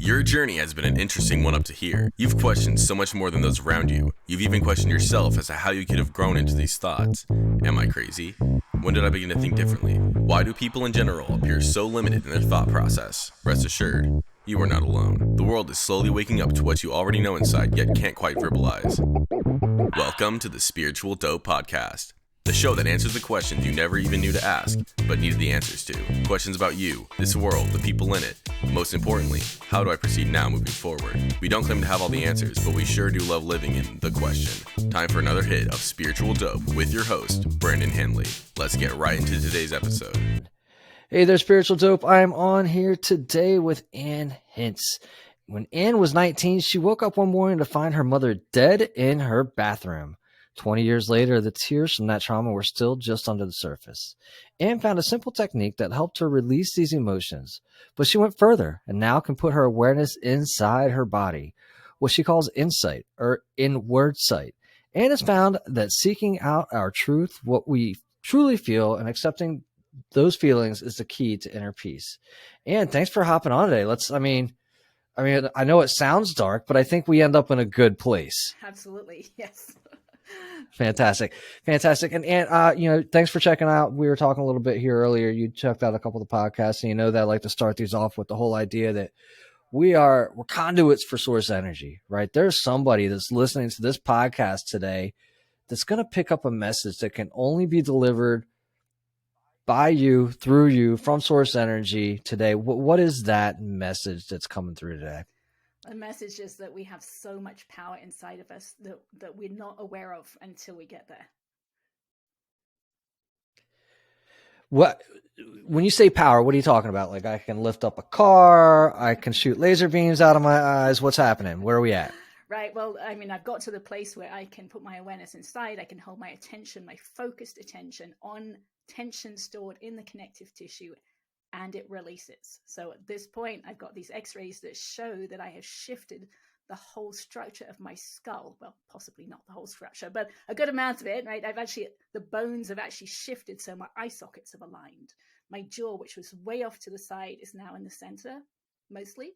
Your journey has been an interesting one up to here. You've questioned so much more than those around you. You've even questioned yourself as to how you could have grown into these thoughts. Am I crazy? When did I begin to think differently? Why do people in general appear so limited in their thought process? Rest assured, you are not alone. The world is slowly waking up to what you already know inside, yet can't quite verbalize. Welcome to the Spiritual Dope Podcast, the show that answers the questions you never even knew to ask, but needed the answers to. Questions about you, this world, the people in it. Most importantly, how do I proceed now moving forward? We don't claim to have all the answers, but we sure do love living in the question. Time for another hit of Spiritual Dope with your host, Brandon Henley. Let's get right into today's episode. Hey there, Spiritual Dope. I'm on here today with Hince. When Ann was 19, she woke up one morning to find her mother dead in her bathroom. 20 years later, the tears from that trauma were still just under the surface. Ann found a simple technique that helped her release these emotions, but she went further and now can put her awareness inside her body, what she calls insight or inward sight. Ann has found that seeking out our truth, what we truly feel, and accepting those feelings is the key to inner peace. Ann, thanks for hopping on today. I know it sounds dark, but I think we end up in a good place. Absolutely. Yes. Fantastic. And thanks for checking out. We were talking a little bit here earlier. You checked out a couple of the podcasts, and you know that I like to start these off with the whole idea that we're conduits for source energy, right? There's somebody that's listening to this podcast today that's going to pick up a message that can only be delivered by you, through you, from source energy today. What is that message that's coming through today? The message is that we have so much power inside of us that we're not aware of until we get there. When you say power, what are you talking about? Like I can lift up a car, I can shoot laser beams out of my eyes. What's happening? Where are we at? Right. Well, I mean, I've got to the place where I can put my awareness inside. I can hold my attention, my focused attention on tension stored in the connective tissue, and it releases. So at this point, I've got these x-rays that show that I have shifted the whole structure of my skull. Well, possibly not the whole structure, but a good amount of it, right? The bones have actually shifted, so my eye sockets have aligned. My jaw, which was way off to the side, is now in the center, mostly.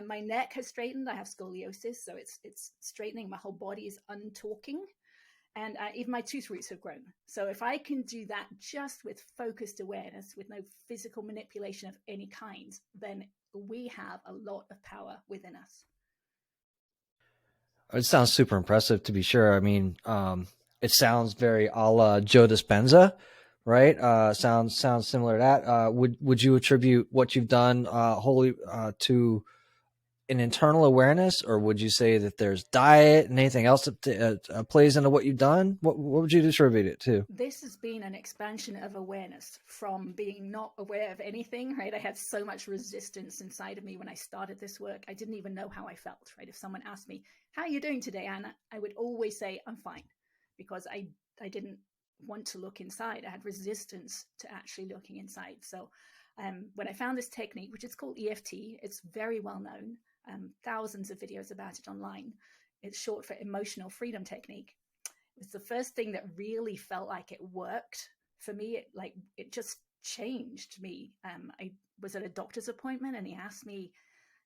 My neck has straightened. I have scoliosis, so it's straightening. My whole body is untalking. And even my tooth roots have grown. So if I can do that just with focused awareness, with no physical manipulation of any kind, then we have a lot of power within us. It sounds super impressive, to be sure. I mean, it sounds very a la Joe Dispenza, right? Sounds similar to that. Would you attribute what you've done wholly to an internal awareness, or would you say that there's diet and anything else that plays into what you've done? What would you attribute it to? This has been an expansion of awareness from being not aware of anything, right? I had so much resistance inside of me when I started this work. I didn't even know how I felt, right? If someone asked me, how are you doing today, Anna? I would always say, I'm fine, because I didn't want to look inside. I had resistance to actually looking inside. So when I found this technique, which is called EFT, it's very well known. Thousands of videos about it online. It's short for emotional freedom technique. It was the first thing that really felt like it worked for me. It just changed me. I was at a doctor's appointment and he asked me,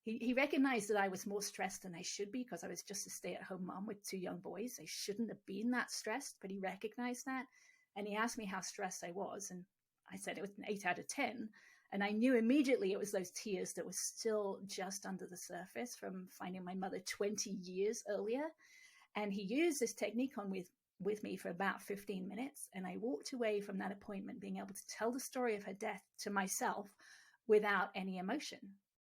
he recognized that I was more stressed than I should be because I was just a stay-at-home mom with 2 young boys. I shouldn't have been that stressed, but he recognized that. And he asked me how stressed I was. And I said it was an 8 out of 10. And I knew immediately it was those tears that were still just under the surface from finding my mother 20 years earlier. And he used this technique on with me for about 15 minutes. And I walked away from that appointment being able to tell the story of her death to myself without any emotion.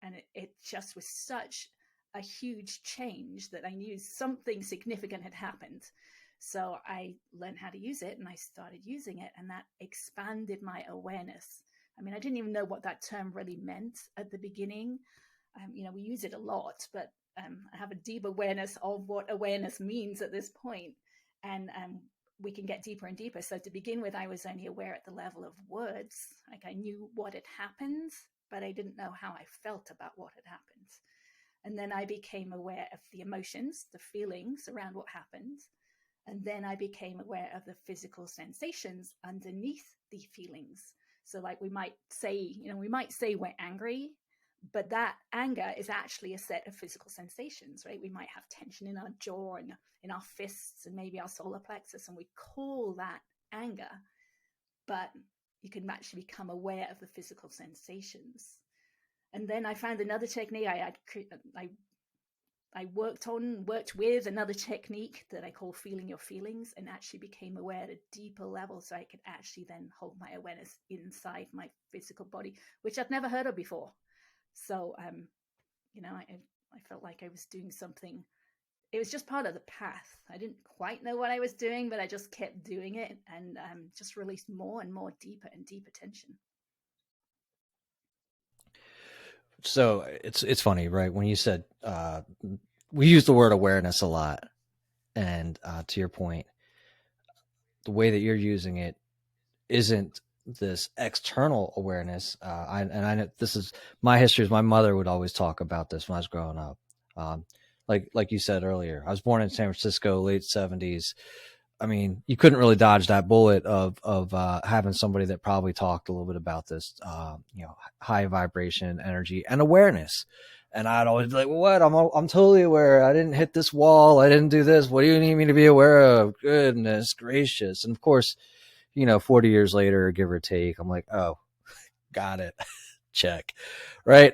And it just was such a huge change that I knew something significant had happened. So I learned how to use it and I started using it, and that expanded my awareness. I mean, I didn't even know what that term really meant at the beginning. We use it a lot, but I have a deep awareness of what awareness means at this point. And we can get deeper and deeper. So to begin with, I was only aware at the level of words. Like I knew what had happened, but I didn't know how I felt about what had happened. And then I became aware of the emotions, the feelings around what happened. And then I became aware of the physical sensations underneath the feelings. So like we might say we're angry, But that anger is actually a set of physical sensations, right? We might have tension in our jaw and in our fists and maybe our solar plexus, and we call that anger. But you can actually become aware of the physical sensations. And then I found another technique. I worked with another technique that I call feeling your feelings, and actually became aware at a deeper level, so I could actually then hold my awareness inside my physical body, which I'd never heard of before. So, I felt like I was doing something. It was just part of the path. I didn't quite know what I was doing, but I just kept doing it, and just released more and more deeper and deeper tension. So it's funny, right? When you said we use the word awareness a lot, and to your point, the way that you're using it isn't this external awareness. I know this is my history. Is my mother would always talk about this when I was growing up. Um, like you said earlier, I was born in San Francisco, late '70s. I mean, you couldn't really dodge that bullet of having somebody that probably talked a little bit about this, high vibration, energy, and awareness. And I'd always be like, well, what? I'm totally aware. I didn't hit this wall. I didn't do this. What do you need me to be aware of? Goodness gracious. And of course, 40 years later, give or take, I'm like, oh, got it. Check. Right.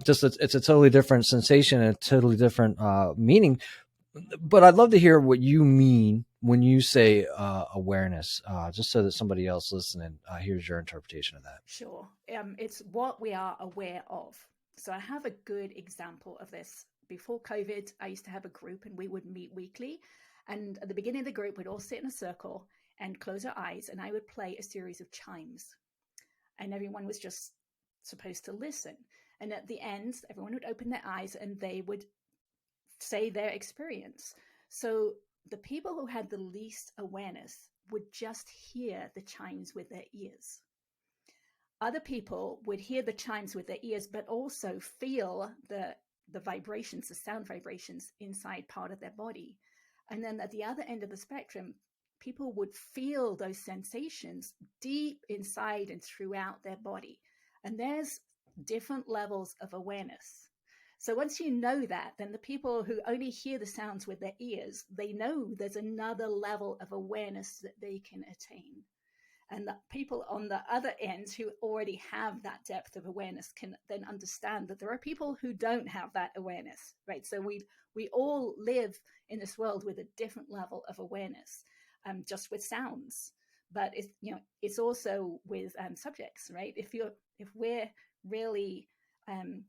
Just it's a totally different sensation and a totally different meaning. But I'd love to hear what you mean when you say awareness, just so that somebody else listening hears your interpretation of that. Sure. It's what we are aware of. So I have a good example of this. Before COVID, I used to have a group, and we would meet weekly. And at the beginning of the group, we'd all sit in a circle and close our eyes, and I would play a series of chimes. And everyone was just supposed to listen. And at the end, everyone would open their eyes and they would say their experience. So the people who had the least awareness would just hear the chimes with their ears. Other people would hear the chimes with their ears, but also feel the vibrations, the sound vibrations inside part of their body. And then at the other end of the spectrum, people would feel those sensations deep inside and throughout their body. And there's different levels of awareness. So once you know that, then the people who only hear the sounds with their ears, they know there's another level of awareness that they can attain. And the people on the other end who already have that depth of awareness can then understand that there are people who don't have that awareness, right? So we all live in this world with a different level of awareness, just with sounds. But it's also with subjects, right? If we're really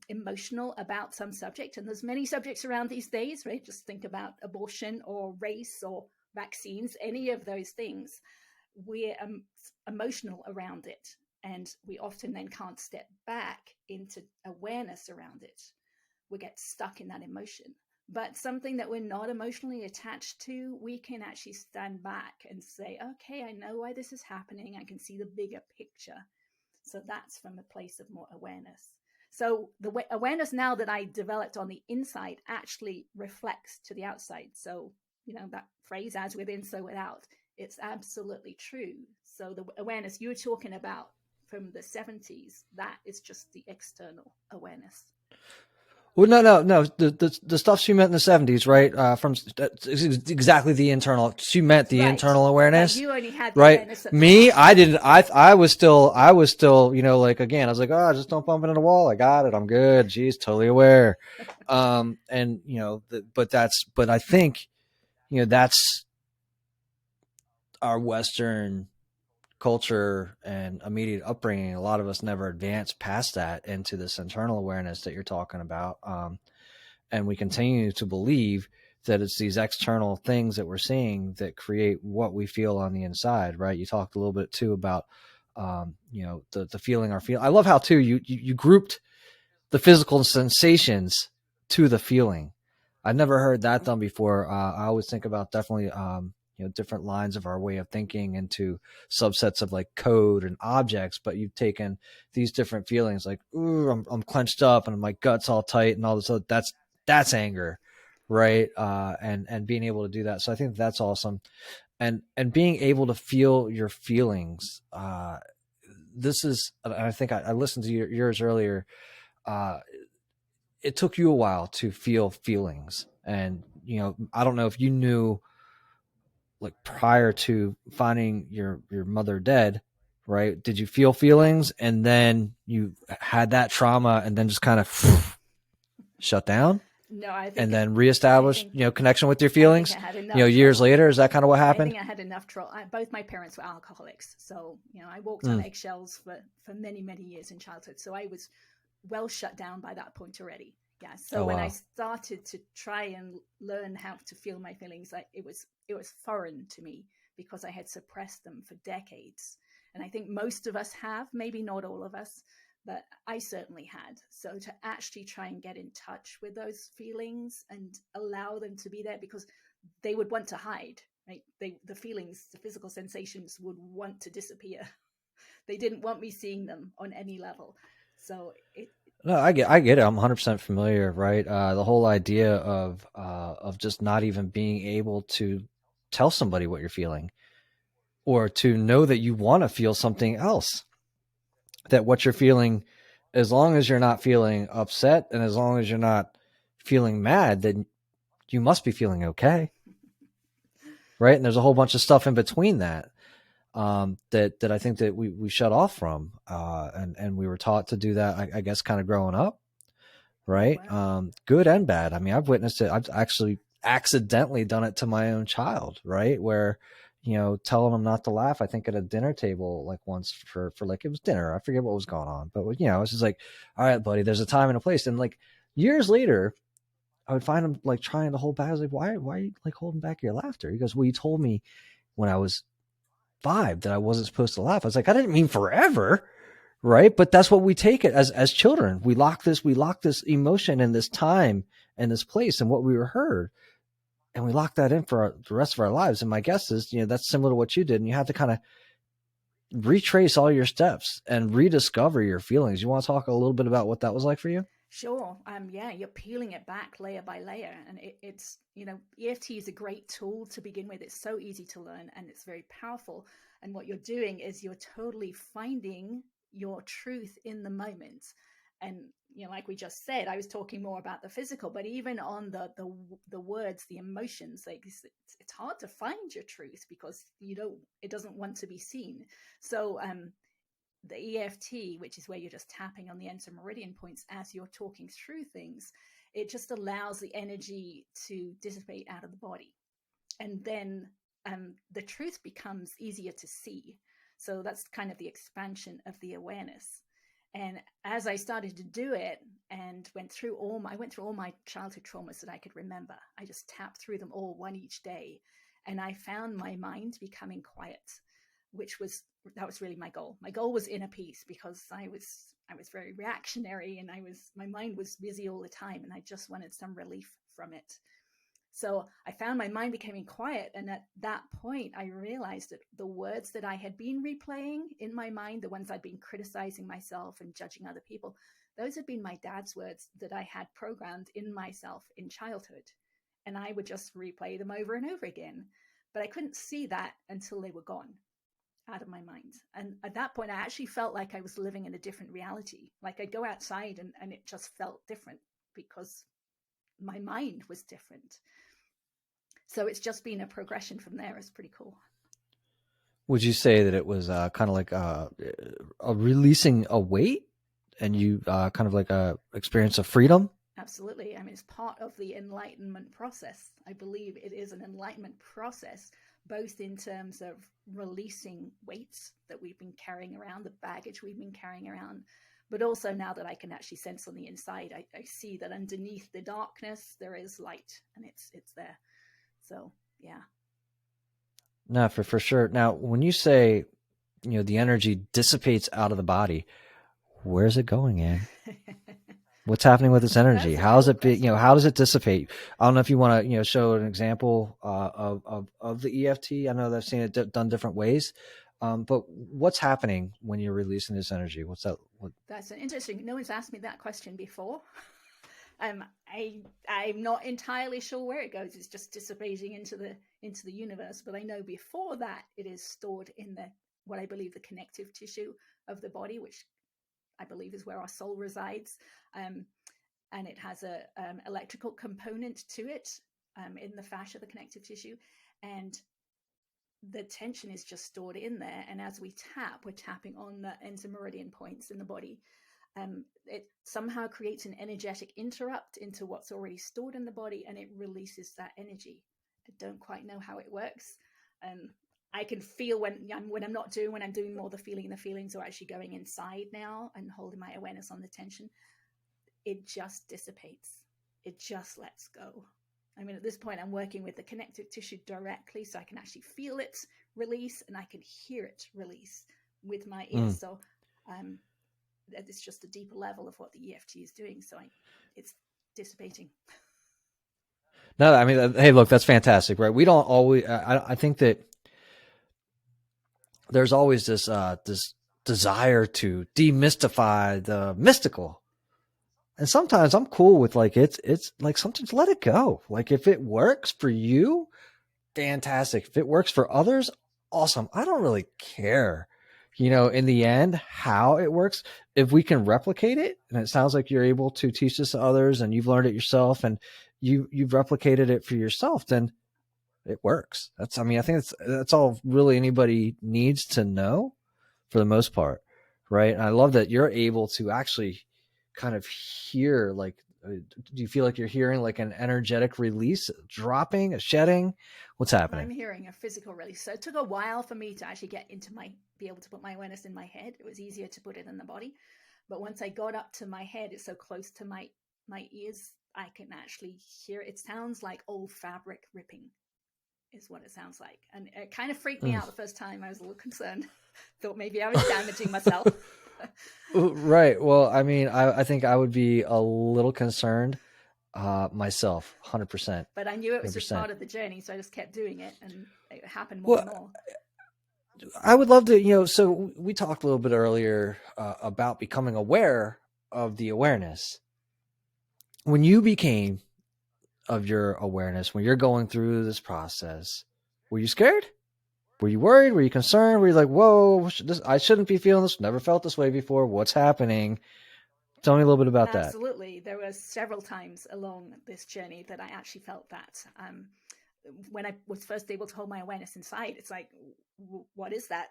emotional about some subject, and there's many subjects around these days, right? Just think about abortion or race or vaccines, any of those things. We're emotional around it, and we often then can't step back into awareness around it. We get stuck in that emotion. But something that we're not emotionally attached to, we can actually stand back and say, okay, I know why this is happening. I can see the bigger picture. So that's from a place of more awareness. So the awareness now that I developed on the inside actually reflects to the outside. So, that phrase, as within, so without, it's absolutely true. So the awareness you're talking about from the 70s, that is just the external awareness. Well, no. The stuff she meant in the '70s, right? From exactly the internal. She meant the internal awareness. Like you only had the awareness. Me, I didn't. I was still. Like again, I was like, oh, just don't bump into the wall. I got it. I'm good. She's totally aware. But I think, that's our Western culture and immediate upbringing. A lot of us never advanced past that into this internal awareness that you're talking about. And we continue to believe that it's these external things that we're seeing that create what we feel on the inside, right? You talked a little bit too about, the feeling our feel. I love how too, you grouped the physical sensations to the feeling. I've never heard that done before. I always think about definitely, different lines of our way of thinking into subsets of like code and objects, but you've taken these different feelings like, ooh, I'm clenched up and my gut's all tight and all this other, that's anger. Right. And being able to do that. So I think that's awesome. And being able to feel your feelings. This is, I think I listened to yours earlier. it took you a while to feel feelings. And, I don't know if you knew, like, prior to finding your mother dead, right? Did you feel feelings and then you had that trauma and then just kind of shut down No, I and think then reestablish, think connection with your I think feelings, I had enough years trauma. later? Is that kind of what I happened? think I had enough trauma. Both my parents were alcoholics, so I walked on Mm. eggshells for many many years in childhood. So I was well shut down by that point already. Yeah. So Oh, when I wow. started to try and learn how to feel my feelings, like it was foreign to me because I had suppressed them for decades. And I think most of us have, maybe not all of us, but I certainly had. So to actually try and get in touch with those feelings and allow them to be there, because they would want to hide, right? The feelings, the physical sensations would want to disappear. They didn't want me seeing them on any level. So No, I get it. I'm 100% familiar, right? The whole idea of just not even being able to tell somebody what you're feeling, or to know that you want to feel something else, that what you're feeling, as long as you're not feeling upset and as long as you're not feeling mad, then you must be feeling okay, right? And there's a whole bunch of stuff in between that, that I think that we shut off from, and we were taught to do that, I guess, kind of growing up, right? wow. Good and bad. I mean, I've witnessed it. I've actually accidentally done it to my own child, right? Where, telling them not to laugh. I think at a dinner table, like once for like, it was dinner. I forget what was going on, but it's just like, all right, buddy, there's a time and a place. And like years later, I would find him like trying to hold back. I was like, why are you like holding back your laughter? He goes, well, you told me when I was 5 that I wasn't supposed to laugh. I was like, I didn't mean forever. Right. But that's what we take it as children. We lock this emotion in this time and this place and what we were heard. And we lock that in for the rest of our lives. And my guess is, that's similar to what you did. And you have to kind of retrace all your steps and rediscover your feelings. You want to talk a little bit about what that was like for you? Sure. Yeah, you're peeling it back layer by layer. And it's, EFT is a great tool to begin with. It's so easy to learn and it's very powerful. And what you're doing is you're totally finding your truth in the moment. And, like we just said, I was talking more about the physical, but even on the words, the emotions, like it's hard to find your truth because it doesn't want to be seen. So, the EFT, which is where you're just tapping on the ends of meridian points as you're talking through things, it just allows the energy to dissipate out of the body. And then the truth becomes easier to see. So that's kind of the expansion of the awareness. And as I started to do it and I went through all my childhood traumas that I could remember. I just tapped through them all, one each day. And I found my mind becoming quiet, that was really my goal. My goal was inner peace because I was very reactionary and my mind was busy all the time and I just wanted some relief from it. So I found my mind becoming quiet. And at that point, I realized that the words that I had been replaying in my mind, the ones I'd been criticizing myself and judging other people, those had been my dad's words that I had programmed in myself in childhood. And I would just replay them over and over again. But I couldn't see that until they were gone out of my mind. And at that point, I actually felt like I was living in a different reality. Like I'd go outside and it just felt different because my mind was different. So it's just been a progression from there. It's pretty cool. Would you say that it was kind of like a releasing a weight and you kind of like a experience of freedom? Absolutely. I mean, it's part of the enlightenment process. I believe it is an enlightenment process, both in terms of releasing weights that we've been carrying around, the baggage we've been carrying around, but also now that I can actually sense on the inside, I see that underneath the darkness, there is light and it's there. So, yeah. No, for sure. Now, when you say, the energy dissipates out of the body, where's it going, Ann? What's happening with this energy? That's a How does cool it be, question. how does it dissipate? I don't know if you want to, show an example of the EFT. I know that I've seen it done different ways. But what's happening when you're releasing this energy? What's that? That's an interesting. No one's asked me that question before. I'm not entirely sure where it goes. It's just dissipating into the universe. But I know before that it is stored in what I believe the connective tissue of the body, which I believe is where our soul resides. and it has a electrical component to it in the fascia, the connective tissue, and the tension is just stored in there. And as we tap, we're tapping on the ends and meridian points in the body. It somehow creates an energetic interrupt into what's already stored in the body, and it releases that energy. I don't quite know how it works. I can feel when I'm doing more the feelings are actually going inside now and holding my awareness on the tension. It just dissipates. It just lets go. I mean, at this point, I'm working with the connective tissue directly, so I can actually feel it release, and I can hear it release with my ears. So it's just a deeper level of what the EFT is doing. So it's dissipating. No, I mean, hey, look, that's fantastic, right? We don't always. I think that there's always this this desire to demystify the mystical, and sometimes I'm cool with like it's like sometimes let it go. Like if it works for you, fantastic. If it works for others, awesome. I don't really care. You know, in the end, how it works, if we can replicate it, and it sounds like you're able to teach this to others and you've learned it yourself and you've replicated it for yourself, then it works. I think that's all really anybody needs to know for the most part. Right. And I love that you're able to actually kind of hear, like, do you feel like you're hearing like an energetic release, dropping, a shedding? What's happening? I'm hearing a physical release. So it took a while for me to actually be able to put my awareness in my head. It was easier to put it in the body. But once I got up to my head, it's so close to my ears, I can actually hear it. It sounds like old fabric ripping is what it sounds like. And it kind of freaked me out the first time. I was a little concerned. Thought maybe I was damaging myself. Right. Well, I mean, I think I would be a little concerned myself, 100%. But I knew it was 100%. just part of the journey, so I just kept doing it, and it happened more and more. I would love to, so we talked a little bit earlier about becoming aware of the awareness. When you became of your awareness, when you're going through this process, were you scared? Were you worried? Were you concerned? Were you like, whoa, I shouldn't be feeling this. Never felt this way before. What's happening? Tell me a little bit about that. Absolutely. There were several times along this journey that I actually felt that. When I was first able to hold my awareness inside, it's like, what is that?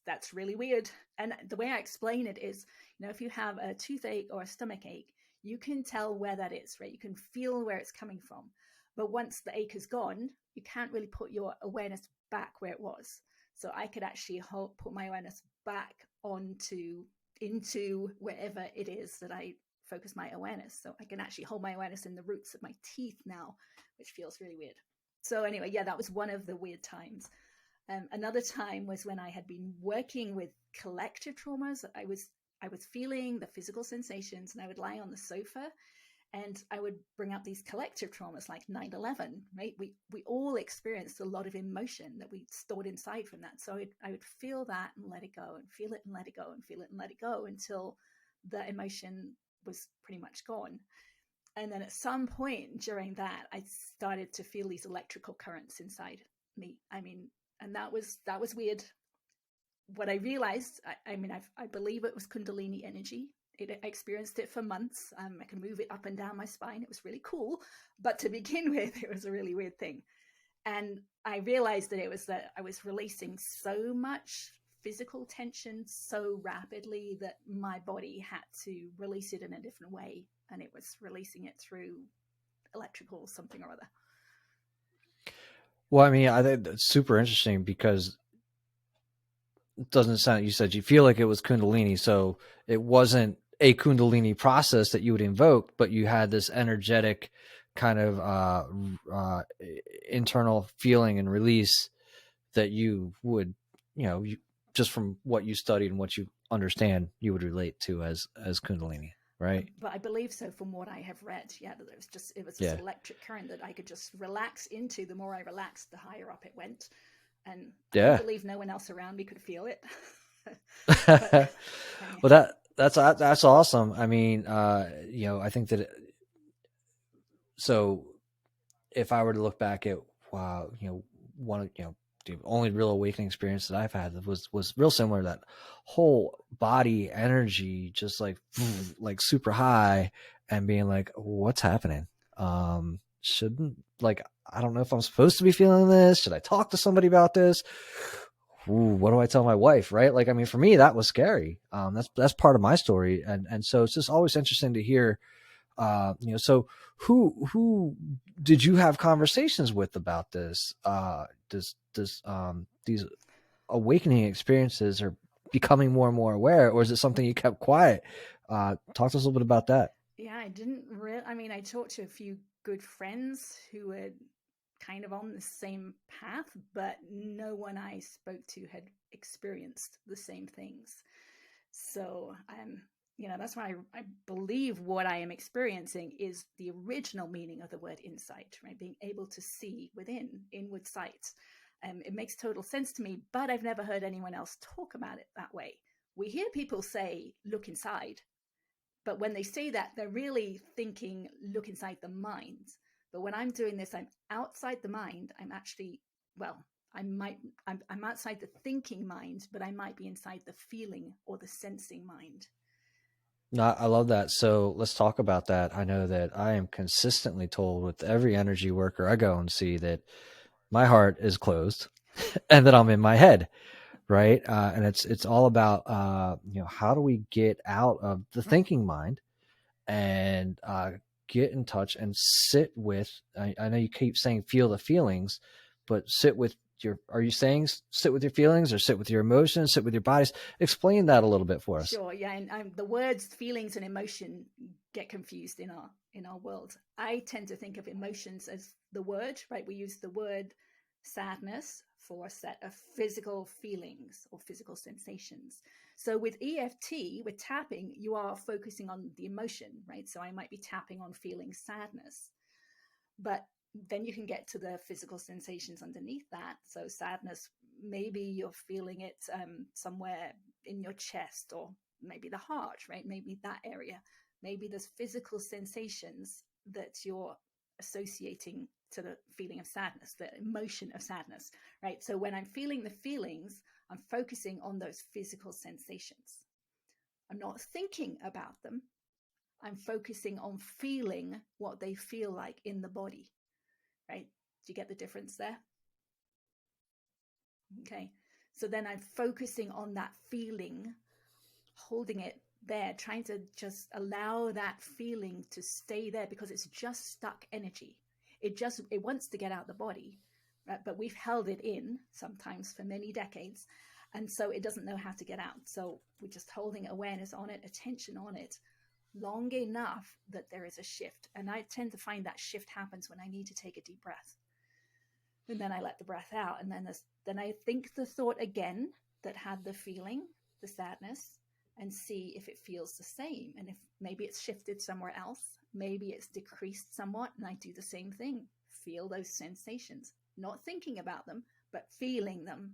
That's really weird. And the way I explain it is, if you have a toothache or a stomach ache, you can tell where that is, right? You can feel where it's coming from. But once the ache is gone, you can't really put your awareness back where it was. So I could actually put my awareness back into wherever it is that I focus my awareness. So I can actually hold my awareness in the roots of my teeth now, which feels really weird. So anyway, yeah, that was one of the weird times. Another time was when I had been working with collective traumas. I was feeling the physical sensations, and I would lie on the sofa and I would bring up these collective traumas like 9/11, right? We all experienced a lot of emotion that we stored inside from that. So I would feel that and let it go, and feel it and let it go, and feel it and let it go until the emotion was pretty much gone. And then at some point during that, I started to feel these electrical currents inside me. I mean, and that was weird. What I realized, I believe it was Kundalini energy. I experienced it for months. I could move it up and down my spine. It was really cool. But to begin with, it was a really weird thing. And I realized that it was that I was releasing so much physical tension so rapidly that my body had to release it in a different way. And it was releasing it through electrical something or other. Well, I mean, I think that's super interesting because it doesn't sound, you said you feel like it was Kundalini. So it wasn't a Kundalini process that you would invoke, but you had this energetic kind of internal feeling and release that you would, just from what you studied and what you understand, you would relate to as Kundalini, right? But I believe so from what I have read. Yeah, that it was this electric current that I could just relax into. The more I relaxed, the higher up it went. And I believe no one else around me could feel it. But, well, that's awesome. I mean, I think that so if I were to look back at, wow, the only real awakening experience that I've had was real similar. That whole body energy, just like super high. and being like, what's happening? Shouldn't, like, I don't know if I'm supposed to be feeling this. Should I talk to somebody about this? Ooh, what do I tell my wife? Right. Like, I mean, for me, that was scary. That's part of my story. And so it's just always interesting to hear, so who did you have conversations with about this? These awakening experiences are becoming more and more aware, or is it something you kept quiet? Talk to us a little bit about that. Yeah, I didn't really, I mean, I talked to a few good friends who were kind of on the same path, but no one I spoke to had experienced the same things. So that's why I believe what I am experiencing is the original meaning of the word insight, right? Being able to see within, inward sight. It makes total sense to me, but I've never heard anyone else talk about it that way. We hear people say, look inside. But when they say that, they're really thinking, look inside the mind. But when I'm doing this, I'm outside the mind. I'm actually, well, I'm outside the thinking mind, but I might be inside the feeling or the sensing mind. No, I love that. So let's talk about that. I know that I am consistently told with every energy worker I go and see that my heart is closed and that I'm in my head. Right. And it's all about, how do we get out of the thinking mind and get in touch and sit with, I know you keep saying feel the feelings, but sit with are you saying sit with your feelings or sit with your emotions, sit with your bodies? Explain that a little bit for us. Sure. Yeah. And the words feelings and emotion get confused in our world. I tend to think of emotions as the word, right? We use the word sadness for a set of physical feelings or physical sensations. So with EFT, with tapping, you are focusing on the emotion, right? So I might be tapping on feeling sadness, but then you can get to the physical sensations underneath that. So sadness, maybe you're feeling it somewhere in your chest or maybe the heart, right? Maybe that area. Maybe there's physical sensations that you're associating to the feeling of sadness, the emotion of sadness, right? So when I'm feeling the feelings, I'm focusing on those physical sensations. I'm not thinking about them. I'm focusing on feeling what they feel like in the body, right? Do you get the difference there? Okay. So then I'm focusing on that feeling, holding it there, trying to just allow that feeling to stay there because it's just stuck energy. It wants to get out the body, right? But we've held it in sometimes for many decades. And so it doesn't know how to get out. So we're just holding awareness on it, attention on it long enough that there is a shift. And I tend to find that shift happens when I need to take a deep breath. And then I let the breath out. And then I think the thought again that had the feeling, the sadness, and see if it feels the same. And if maybe it's shifted somewhere else, maybe it's decreased somewhat. And I do the same thing. Feel those sensations, not thinking about them, but feeling them.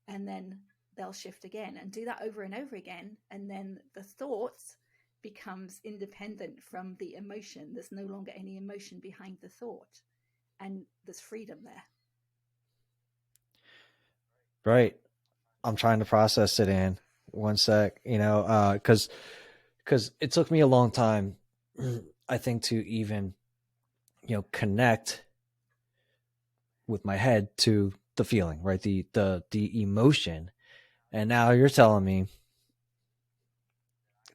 And then they'll shift again, and do that over and over again. And then the thoughts becomes independent from the emotion. There's no longer any emotion behind the thought. And there's freedom there. Right. I'm trying to process it in one sec, because it took me a long time, I think, to even, connect with my head to the feeling, right? The emotion. And now you're telling me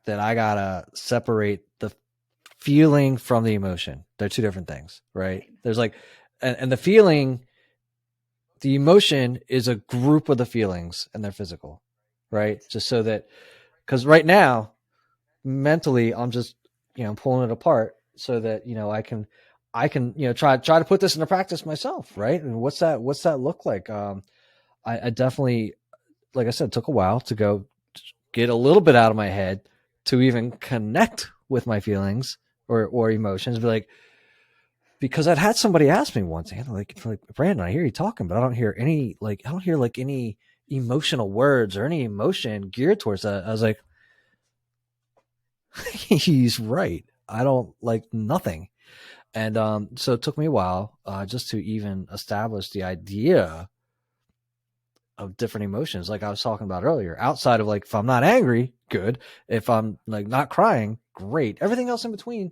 that I gotta separate the feeling from the emotion. They're two different things, right? There's like, and the feeling, the emotion is a group of the feelings and they're physical, right? Just so that, because right now, mentally, I'm just, pulling it apart so that, I can, try to put this into practice myself. Right. And what's that look like? I definitely, like I said, took a while to go get a little bit out of my head to even connect with my feelings or emotions. Be like, because I'd had somebody ask me once, like Brandon, I hear you talking, but I don't hear any emotional words or any emotion geared towards that. I was like, he's right. I don't like nothing. And so it took me a while just to even establish the idea of different emotions, like I was talking about earlier, outside of like, if I'm not angry, good. If I'm like not crying, great. Everything else in between,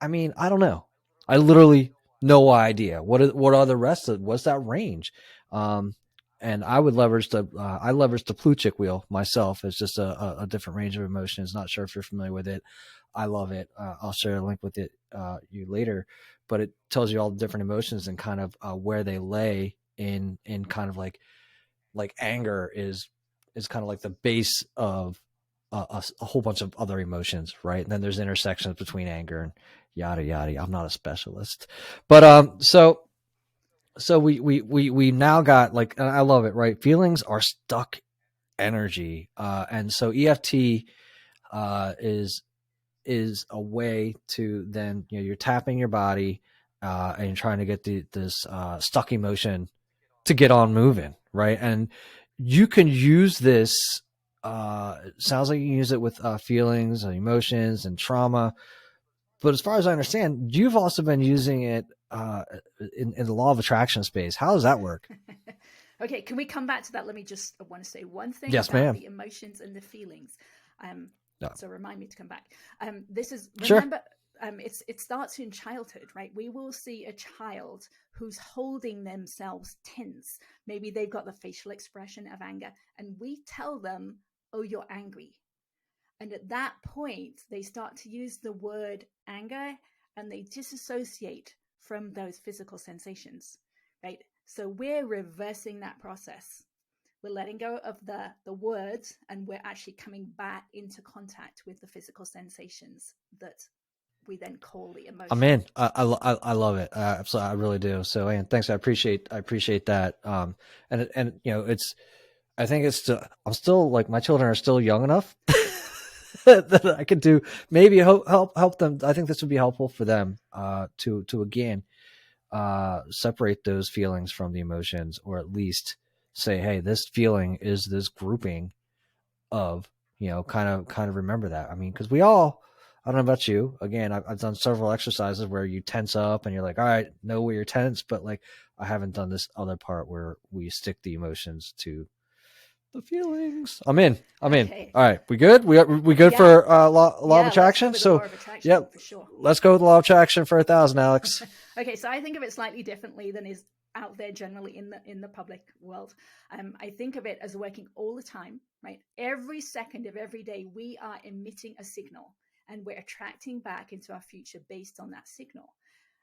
I mean, I don't know. I literally no idea what are the rest of what's that range. And I would leverage I leverage the Pluchik wheel myself. It's just a different range of emotions. Not sure if you're familiar with it. I love it. I'll share a link with it you later, but it tells you all the different emotions and kind of where they lay in kind of like anger is kind of like the base of a whole bunch of other emotions, right? And then there's intersections between anger and yada yada. I'm not a specialist, but so we now got like, and I love it, right? Feelings are stuck energy, and so EFT is a way to then, you know, you're tapping your body and you're trying to get this stuck emotion to get on moving, right? And you can use this. Sounds like you can use it with feelings and emotions and trauma. But as far as I understand, you've also been using it in the law of attraction space. How does that work? Okay, can we come back to that? Let me just, I want to say one thing Yes, about ma'am. the emotions and the feelings. No. So remind me to come back. This is, Sure. remember, it starts in childhood, right? We will see a child who's holding themselves tense. Maybe they've got the facial expression of anger, and we tell them, oh, you're angry. And at that point, they start to use the word anger and they disassociate from those physical sensations, right? So we're reversing that process. We're letting go of the words and we're actually coming back into contact with the physical sensations that we then call the emotion. I'm in. I love it. Absolutely, I really do. So, Ann, thanks. I appreciate that. And you know, I think it's still, I'm still like, my children are still young enough that I could do maybe help them. I think this would be helpful for them to again separate those feelings from the emotions, or at least say, hey, this feeling is this grouping of, you know, kind of remember that. I mean, because we all, I don't know about you. Again, I've done several exercises where you tense up and you're like, all right, know where you're tense, but like I haven't done this other part where we stick the emotions to the feelings. I'm in. Okay. All right, we good? We good for law of attraction? So, law of attraction, yeah, for sure. Let's go with the law of attraction for 1,000, Alex. Okay, so I think of it slightly differently than is out there generally in the public world. I think of it as working all the time, right? Every second of every day, we are emitting a signal and we're attracting back into our future based on that signal.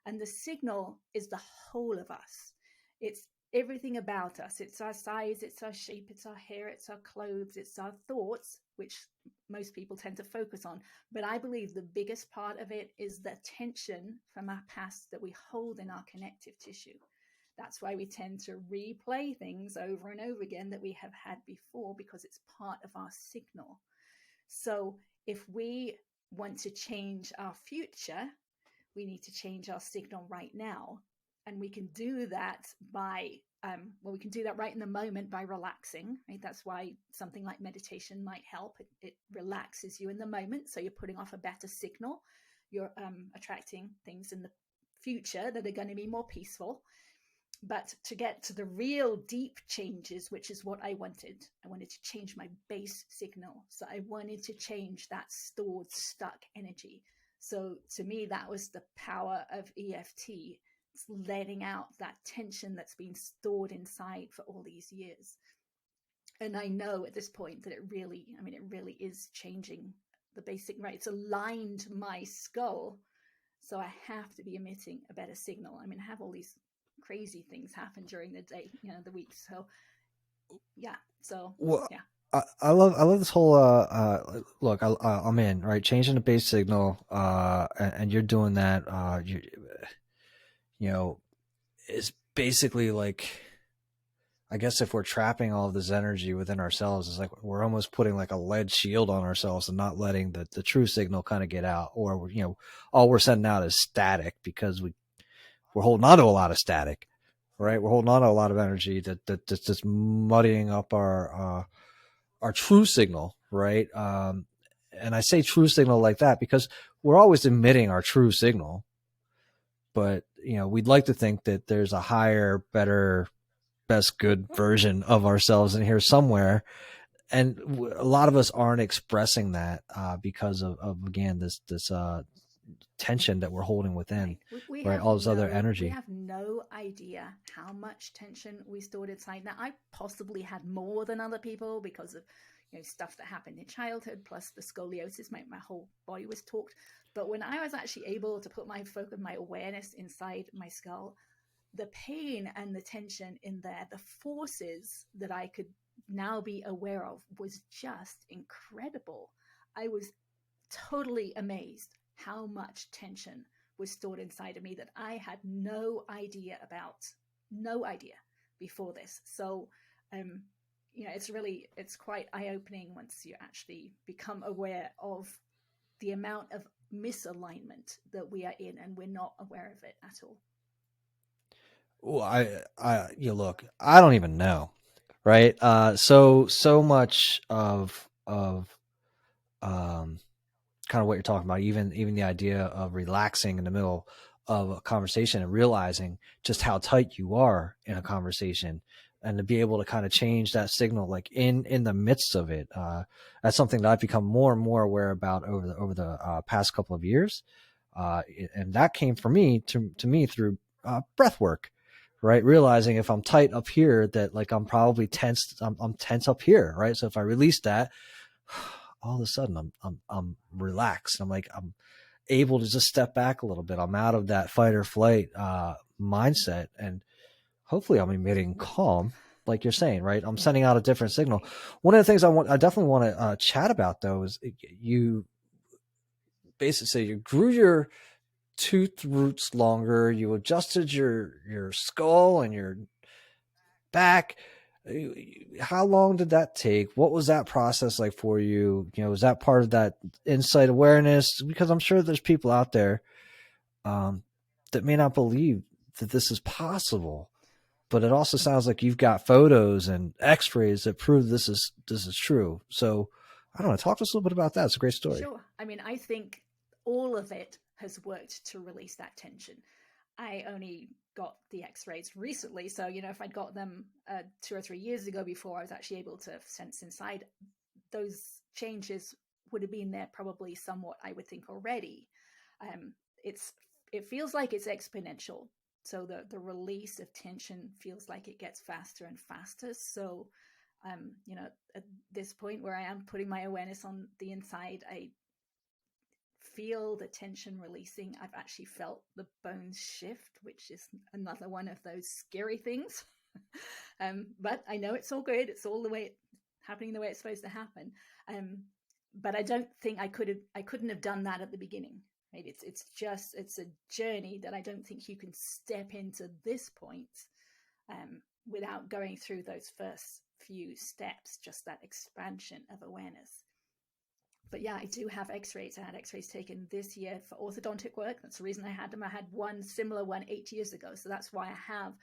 And the signal is the whole of us. It's everything about us. It's our size, it's our shape, it's our hair, it's our clothes, it's our thoughts, which most people tend to focus on. But I believe the biggest part of it is the tension from our past that we hold in our connective tissue. That's why we tend to replay things over and over again that we have had before, because it's part of our signal. So if we want to change our future, we need to change our signal right now. And we can do that by, we can do that right in the moment by relaxing, right? That's why something like meditation might help. It relaxes you in the moment. So you're putting off a better signal. You're attracting things in the future that are going to be more peaceful. But to get to the real deep changes, which is what I wanted to change my base signal. So I wanted to change that stored, stuck energy. So to me, that was the power of EFT. It's letting out that tension that's been stored inside for all these years. And I know at this point that it really is changing the basic, right? It's aligned my skull. So I have to be emitting a better signal. I mean, I have all these crazy things happen during the day, the week. So yeah. So well, yeah. I love this whole look, I'm in, right? Changing the base signal, and you're doing that. You know, it's basically like, I guess if we're trapping all of this energy within ourselves, it's like we're almost putting like a lead shield on ourselves and not letting the true signal kind of get out. Or, you know, all we're sending out is static because we're holding on to a lot of static, right? We're holding on to a lot of energy that's just muddying up our true signal, right? And I say true signal like that because we're always emitting our true signal, but you know, we'd like to think that there's a higher, better, best good version of ourselves in here somewhere. a lot of us aren't expressing that because of again this tension that we're holding within, right. We right? have All this other we energy. have no idea how much tension we stored inside. Now, I possibly had more than other people because of stuff that happened in childhood, plus the scoliosis. My whole body was torqued. But when I was actually able to put my focus, my awareness inside my skull, the pain and the tension in there, the forces that I could now be aware of was just incredible. I was totally amazed how much tension was stored inside of me that I had no idea about, no idea before this. So, it's quite eye opening once you actually become aware of the amount of misalignment that we are in and we're not aware of it at all. Well, look, I don't even know, right? So much of um, kind of what you're talking about, even the idea of relaxing in the middle of a conversation and realizing just how tight you are in a conversation, and to be able to kind of change that signal like in the midst of it. That's something that I've become more and more aware about over the past couple of years, and that came for me to me through breath work. Right, realizing if I'm tight up here, that like I'm probably tense. I'm tense up here, right? So if I release that, all of a sudden I'm relaxed. I'm able to just step back a little bit. I'm out of that fight or flight mindset, and hopefully I'm emitting calm, like you're saying, right? I'm sending out a different signal. One of the things I definitely want to chat about though is you basically say you grew your tooth roots longer, you adjusted your skull and your back. How long did that take? What was that process like for you? Was that part of that insight awareness? Because I'm sure there's people out there that may not believe that this is possible, but it also sounds like you've got photos and X-rays that prove this is true. So I don't know. Talk to us a little bit about that. It's a great story. Sure. I mean, I think all of it has worked to release that tension. I only got the X-rays recently, so if I'd got them 2 or 3 years ago, before I was actually able to sense inside, those changes would have been there probably somewhat, I would think, already. It feels like it's exponential, so the release of tension feels like it gets faster and faster. So, at this point where I am putting my awareness on the inside, I feel the tension releasing. I've actually felt the bones shift, which is another one of those scary things. But I know it's all good. It's all happening the way it's supposed to happen. But I don't think I couldn't have done that at the beginning. Right? It's a journey that I don't think you can step into this point without going through those first few steps, just that expansion of awareness. But yeah, I do have X-rays. I had X-rays taken this year for orthodontic work. That's the reason I had them. I had one similar one 8 years ago, so that's why I have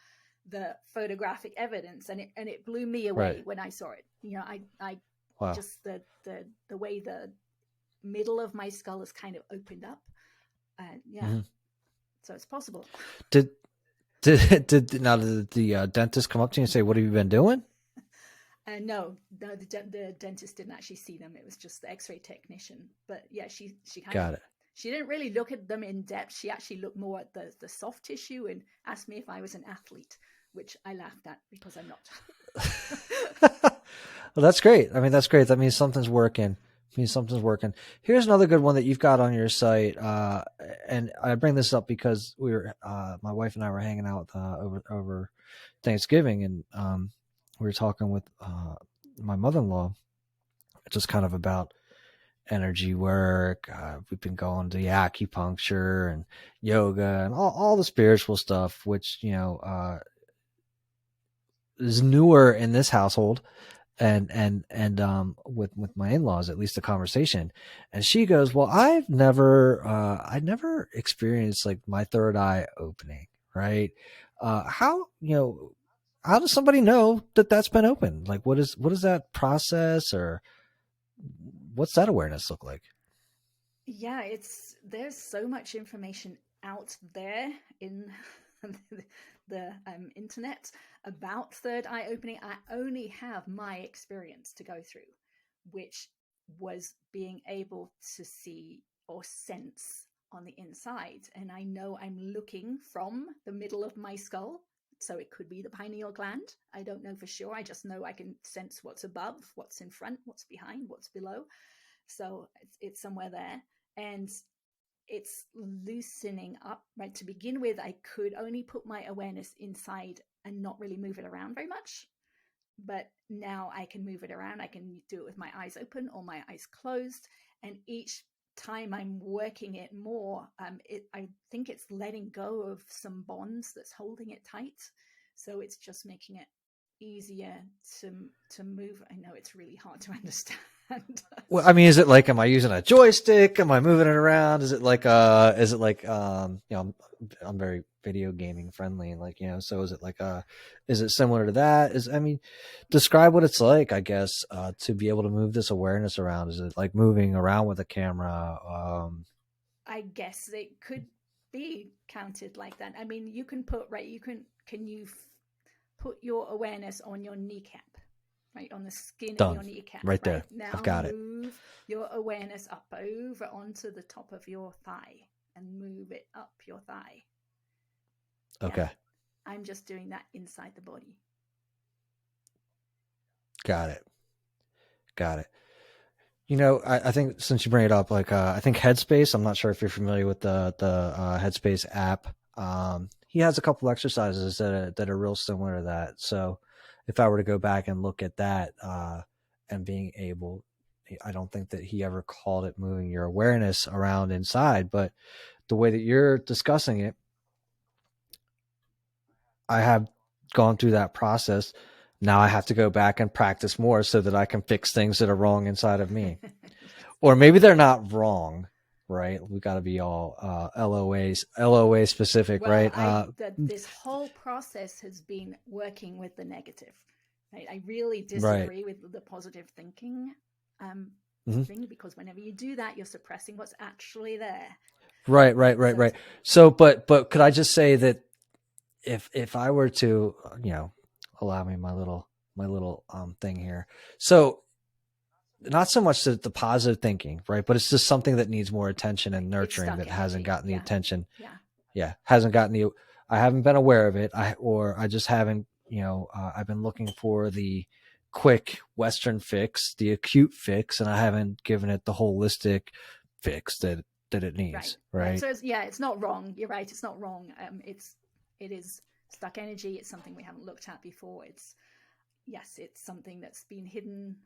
the photographic evidence, and it blew me away when I saw it. I Wow. Just the way the middle of my skull is kind of opened up. So it's possible. Did the dentist come up to you and say, "What have you been doing?" No, the dentist didn't actually see them. It was just the X-ray technician. But yeah, she got it. She didn't really look at them in depth. She actually looked more at the soft tissue and asked me if I was an athlete, which I laughed at because I'm not. Well, that's great. I mean, that's great. That means something's working. Here's another good one that you've got on your site. And I bring this up because my wife and I were hanging out over Thanksgiving, and we were talking with my mother-in-law just kind of about energy work. We've been going to acupuncture and yoga and all the spiritual stuff, which, is newer in this household. And with my in-laws, at least the conversation, and she goes, well, I never experienced like my third eye opening. Right. How does somebody know that that's been open? Like, what is that process, or what's that awareness look like? Yeah, there's so much information out there in the internet about third eye opening. I only have my experience to go through, which was being able to see or sense on the inside. And I know I'm looking from the middle of my skull. So it could be the pineal gland. I don't know for sure. I just know I can sense what's above, what's in front, what's behind, what's below. So it's somewhere there. And it's loosening up, right? To begin with, I could only put my awareness inside and not really move it around very much. But now I can move it around. I can do it with my eyes open or my eyes closed. And each time I'm working it more, I think it's letting go of some bonds that's holding it tight. So it's just making it easier to move. I know it's really hard to understand. Well, I mean, is it like, am I using a joystick? Am I moving it around? Is it like, you know, I'm very video gaming friendly, and like, you know, so is it like, is it similar to that? I mean, describe what it's like, I guess, to be able to move this awareness around. Is it like moving around with a camera? I guess it could be counted like that. I mean, you can put, right, can you put your awareness on your kneecap? Right on the skin Done. of your kneecap. Right there. Now I've got move your awareness up over onto the top of your thigh and move it up your thigh. Okay. Yeah. I'm just doing that inside the body. Got it. You know, I think since you bring it up, like, I think Headspace, I'm not sure if you're familiar with the Headspace app. He has a couple exercises that are real similar to that. So if I were to go back and look at that, and being able, I don't think that he ever called it moving your awareness around inside, but the way that you're discussing it, I have gone through that process. Now I have to go back and practice more so that I can fix things that are wrong inside of me. Or maybe they're not wrong, right? We got to be all LOA specific, well, right? This whole process has been working with the negative. Right? I really disagree with the positive thinking thing, because whenever you do that, you're suppressing what's actually there. Right. So, but could I just say that if I were to, you know, allow me my little thing here. So not so much the positive thinking, right? But it's just something that needs more attention and nurturing that hasn't gotten the attention. Hasn't gotten I haven't been aware of it. I just haven't, you know, I've been looking for the quick Western fix, the acute fix, and I haven't given it the holistic fix that it needs. Right. So it's not wrong. You're right. It's not wrong. It is stuck energy. It's something we haven't looked at before. It's something that's been hidden,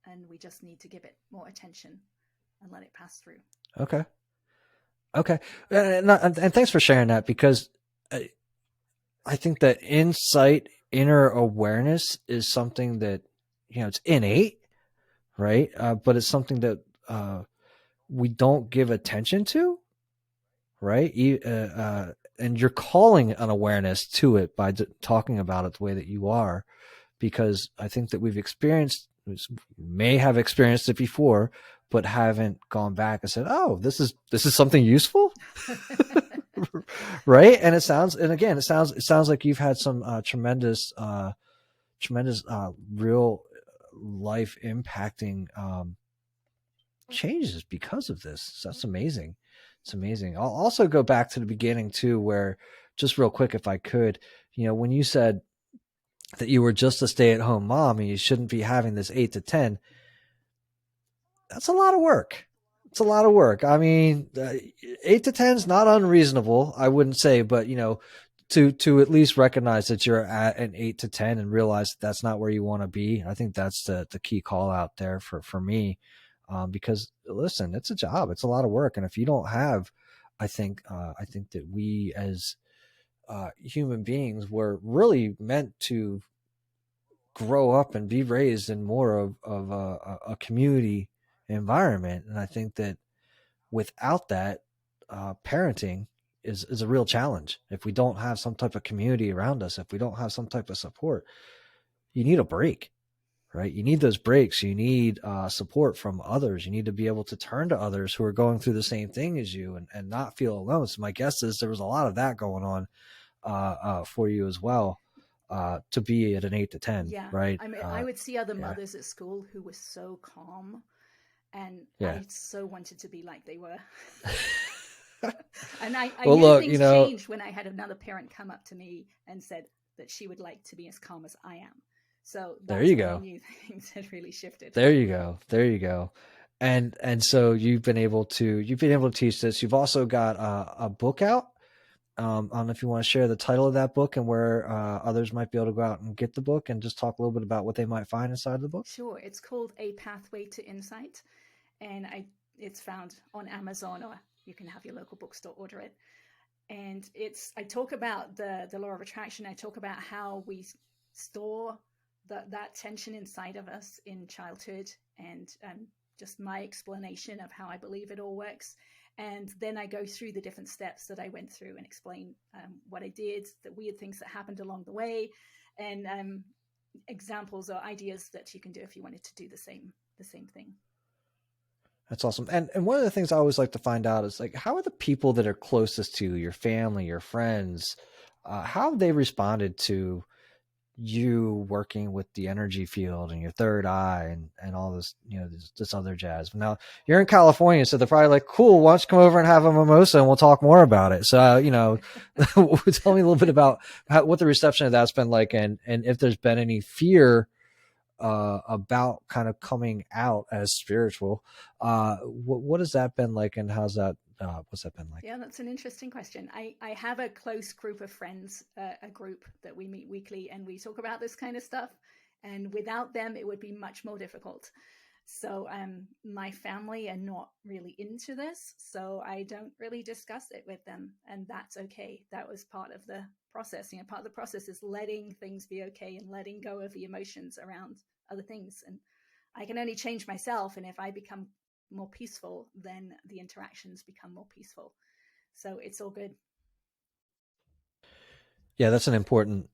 and we just need to give it more attention and let it pass through. Okay. And thanks for sharing that, because I think that inner awareness is something that, you know, it's innate, right? But it's something that we don't give attention to, right? And you're calling an awareness to it by talking about it the way that you are, because I think that may have experienced it before, but haven't gone back and said, "Oh, this is something useful," right? And it sounds like you've had some tremendous real life impacting changes because of this. So that's amazing. It's amazing. I'll also go back to the beginning too, where, just real quick, if I could, you know, when you said that you were just a stay-at-home mom and you shouldn't be having this 8 to 10, that's a lot of work. It's a lot of work. I mean, 8 to 10 is not unreasonable, I wouldn't say, but, you know, to at least recognize that you're at an 8 to 10 and realize that that's not where you want to be. I think that's the key call out there for me. Because listen, it's a job, it's a lot of work. And if you don't have, I think that we as human beings were really meant to grow up and be raised in more of a community environment. And I think that without that, parenting is a real challenge. If we don't have some type of community around us, if we don't have some type of support, you need a break. Right? You need those breaks. You need support from others. You need to be able to turn to others who are going through the same thing as you and not feel alone. So my guess is there was a lot of that going on for you as well, to be at an 8 to 10, Yeah. right? I mean, I would see other Yeah. mothers at school who were so calm, and Yeah. I so wanted to be like they were. And I Well, knew look, things changed when I had another parent come up to me and said that she would like to be as calm as I am. So there that's you when I go. knew things had really shifted. There you go. There you go. And so you've been able to teach this. You've also got a book out. I don't know if you want to share the title of that book and where others might be able to go out and get the book, and just talk a little bit about what they might find inside the book. Sure. It's called A Pathway to Insight, and it's found on Amazon, or you can have your local bookstore order it. And I talk about the law of attraction. I talk about how we store that tension inside of us in childhood, and just my explanation of how I believe it all works. And then I go through the different steps that I went through and explain what I did, the weird things that happened along the way, and examples or ideas that you can do if you wanted to do the same thing. That's awesome. And one of the things I always like to find out is, like, how are the people that are closest to you, your family, your friends, how have they responded to you working with the energy field and your third eye and all this, this other jazz? Now you're in California, so they're probably like, cool, why don't you come over and have a mimosa and we'll talk more about it. So, tell me a little bit about what the reception of that's been like, and if there's been any fear about kind of coming out as spiritual. What has that been like, and what's that been like? Yeah, that's an interesting question. I have a close group of friends, a group that we meet weekly, and we talk about this kind of stuff. And without them, it would be much more difficult. So my family are not really into this, so I don't really discuss it with them, and that's okay. That was part of the process. Part of the process is letting things be okay and letting go of the emotions around other things. And I can only change myself, and if I become more peaceful, then the interactions become more peaceful. So it's all good. Yeah, it's an important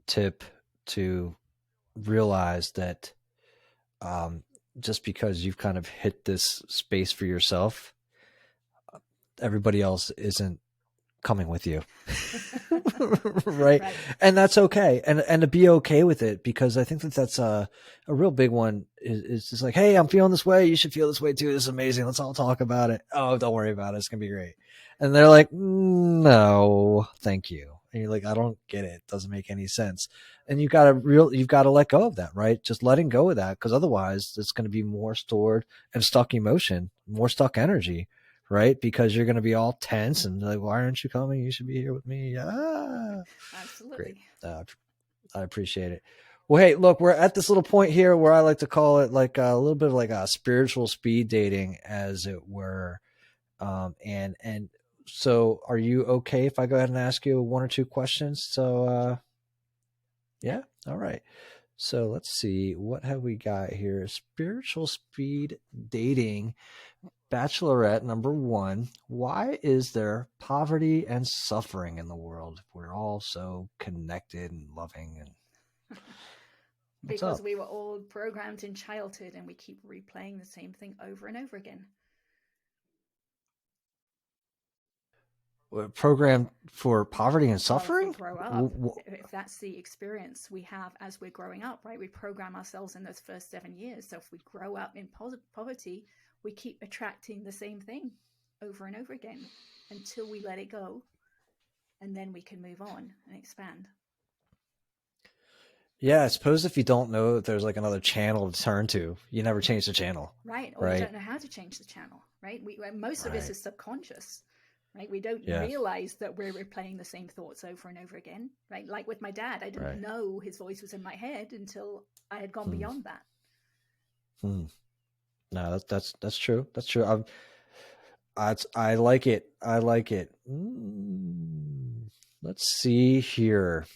tip to realize that just because you've kind of hit this space for yourself, everybody else isn't coming with you. Right? And that's okay. And to be okay with it, because I think that's a real big one, is just like, hey, I'm feeling this way. You should feel this way too. This is amazing. Let's all talk about it. Oh, don't worry about it. It's going to be great. And they're like, no, thank you. And you're like, I don't get it. It doesn't make any sense. And you've got to let go of that, right? Just letting go of that, because otherwise it's going to be more stored and stuck emotion, more stuck energy, right? Because you're going to be all tense and like, why aren't you coming? You should be here with me. Absolutely. Great. I appreciate it. Well, hey, look, we're at this little point here where I like to call it like a little bit of like a spiritual speed dating, as it were. And so are you okay if I go ahead and ask you one or two questions? So, yeah. All right. So let's see, what have we got here? Spiritual speed dating. Bachelorette number 1. Why is there poverty and suffering in the world if we're all so connected and loving? And because we were all programmed in childhood, and we keep replaying the same thing over and over again. Programmed for poverty and suffering? Well, if we grow up, if that's the experience we have as we're growing up, right? We program ourselves in those first 7 years. So if we grow up in poverty, we keep attracting the same thing over and over again until we let it go, and then we can move on and expand. Yeah, I suppose if you don't know that there's like another channel to turn to, you never change the channel. Right. Or you don't know how to change the channel, right? Most of this is subconscious, right? We don't realize that we're replaying the same thoughts over and over again, right? Like with my dad, I didn't know his voice was in my head until I had gone beyond that. No, that's true. That's true. I like it. I like it. Let's see here.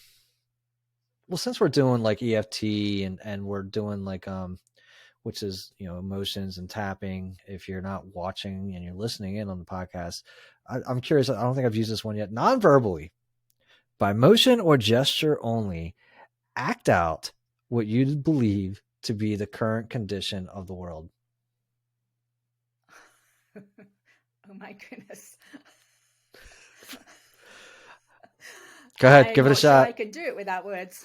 Well, since we're doing like EFT and we're doing like which is emotions and tapping. If you're not watching and you're listening in on the podcast, I'm curious. I don't think I've used this one yet. Non-verbally, by motion or gesture only, act out what you believe to be the current condition of the world. Oh my goodness. Go ahead, I'm give it a not sure I shot. can do it without words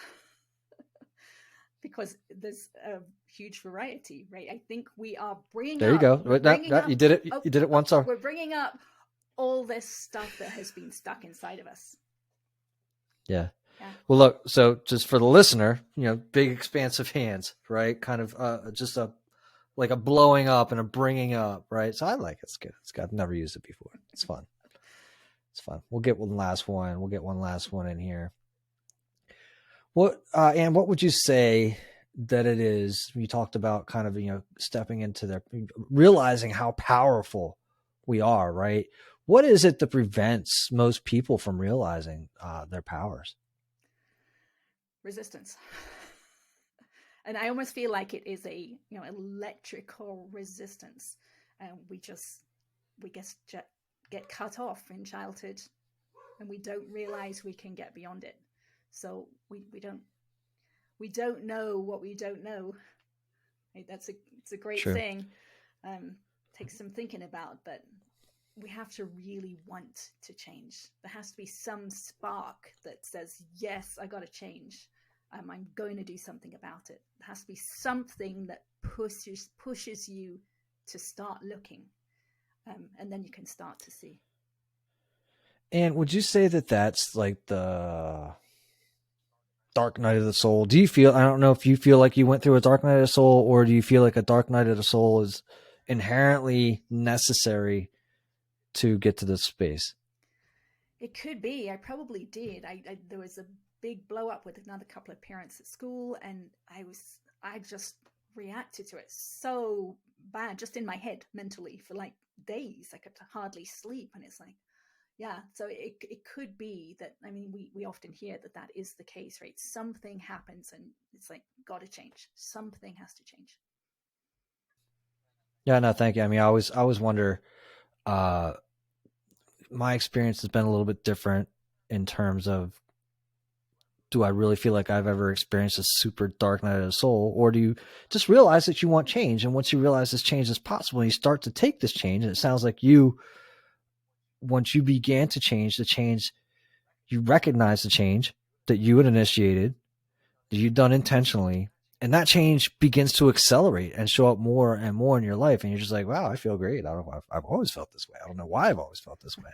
because there's a huge variety, right? I think we are There you go. we're bringing You up, did it. You did it once. we're bringing up all this stuff that has been stuck inside of us. Yeah. Yeah. Well, look, so just for the listener, big expansive hands, right? Kind of just like a blowing up and a bringing up, right? So I like it. It's good. It's good. I've never used it before. It's fun. It's fun. We'll get one last one. We'll get one last one in here. Anne, what would you say that it is? You talked about kind of, stepping into their, realizing how powerful we are, right? What is it that prevents most people from realizing their powers? Resistance. And I almost feel like it is a, electrical resistance. And we get cut off in childhood and we don't realize we can get beyond it. So we don't know what we don't know. Right? It's a great thing. Takes some thinking about, but we have to really want to change. There has to be some spark that says, yes, I got to change. I'm going to do something about it. There has to be something that pushes you to start looking. And then you can start to see. And would you say that that's like the dark night of the soul? I don't know if you feel like you went through a dark night of the soul, or do you feel like a dark night of the soul is inherently necessary to get to this space? It could be. I probably did. There was a big blow up with another couple of parents at school, and I just reacted to it so bad, just in my head mentally for like days. I could hardly sleep, and it's like, yeah. So it could be that. I mean, we often hear that is the case, right? Something happens, and it's like, got to change. Something has to change. Yeah, no, thank you. I mean, I always wonder. My experience has been a little bit different in terms of, do I really feel like I've ever experienced a super dark night of the soul, or do you just realize that you want change? And once you realize this change is possible, and you start to take this change, and it sounds like once you began to change, you recognize the change that you had initiated, that you've done intentionally, and that change begins to accelerate and show up more and more in your life. And you're just like, wow, I feel great. I've always felt this way. I don't know why I've always felt this way.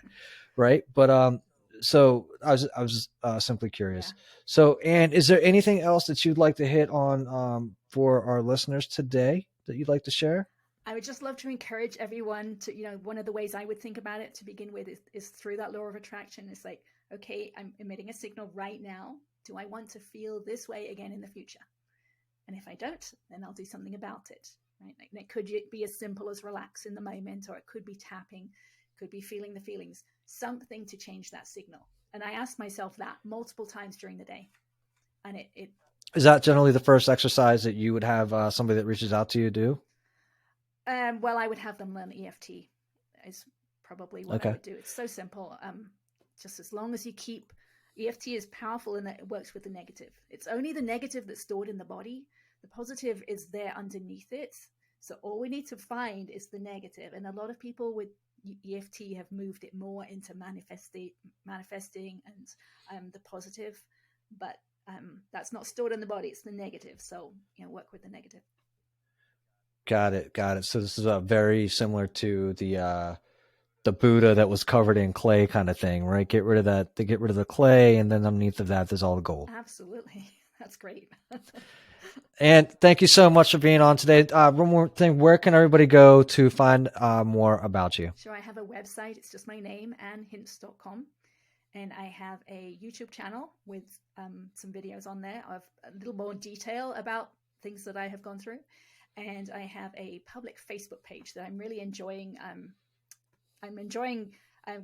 Right. But, so I was simply curious. Yeah. So, and is there anything else that you'd like to hit on for our listeners today that you'd like to share? I would just love to encourage everyone to, one of the ways I would think about it to begin with is through that law of attraction. It's like, okay, I'm emitting a signal right now. Do I want to feel this way again in the future? And if I don't, then I'll do something about it. Right? And it could be as simple as relax in the moment, or it could be tapping, could be feeling the feelings, something to change that signal. And I ask myself that multiple times during the day. And it is that generally the first exercise that you would have somebody that reaches out to you do? Well, I would have them learn EFT is probably what I would do. It's so simple. Just as long as you keep, EFT is powerful in that it works with the negative. It's only the negative that's stored in the body. The positive is there underneath it. So all we need to find is the negative. And a lot of people with EFT have moved it more into manifesting and the positive, but that's not stored in the body. It's the negative. So, work with the negative. Got it. So this is very similar to the Buddha that was covered in clay kind of thing, right? Get rid of that. They get rid of the clay, and then underneath of that, there's all the gold. Absolutely. That's great. And thank you so much for being on today. One more thing. Where can everybody go to find more about you? Sure. I have a website. It's just my name, annehince.com. And I have a YouTube channel with some videos on there of a little more detail about things that I have gone through. And I have a public Facebook page that I'm really enjoying. I'm enjoying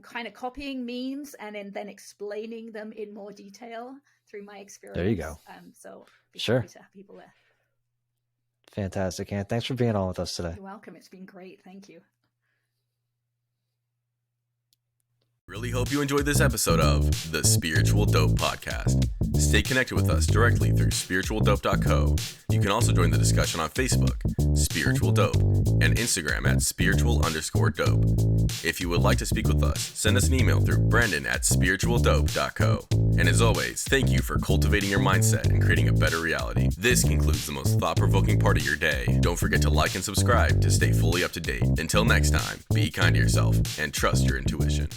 kind of copying memes and then explaining them in more detail through my experience. There you go. So sure. Happy to have people there. Fantastic, Anne. Thanks for being on with us today. You're welcome. It's been great. Thank you. Really hope you enjoyed this episode of the Spiritual Dope Podcast. Stay connected with us directly through spiritualdope.co. You can also join the discussion on Facebook, Spiritual Dope, and Instagram at spiritual_dope. If you would like to speak with us, send us an email through brandon@spiritualdope.co. And as always, thank you for cultivating your mindset and creating a better reality. This concludes the most thought-provoking part of your day. Don't forget to like and subscribe to stay fully up to date. Until next time, be kind to yourself and trust your intuition.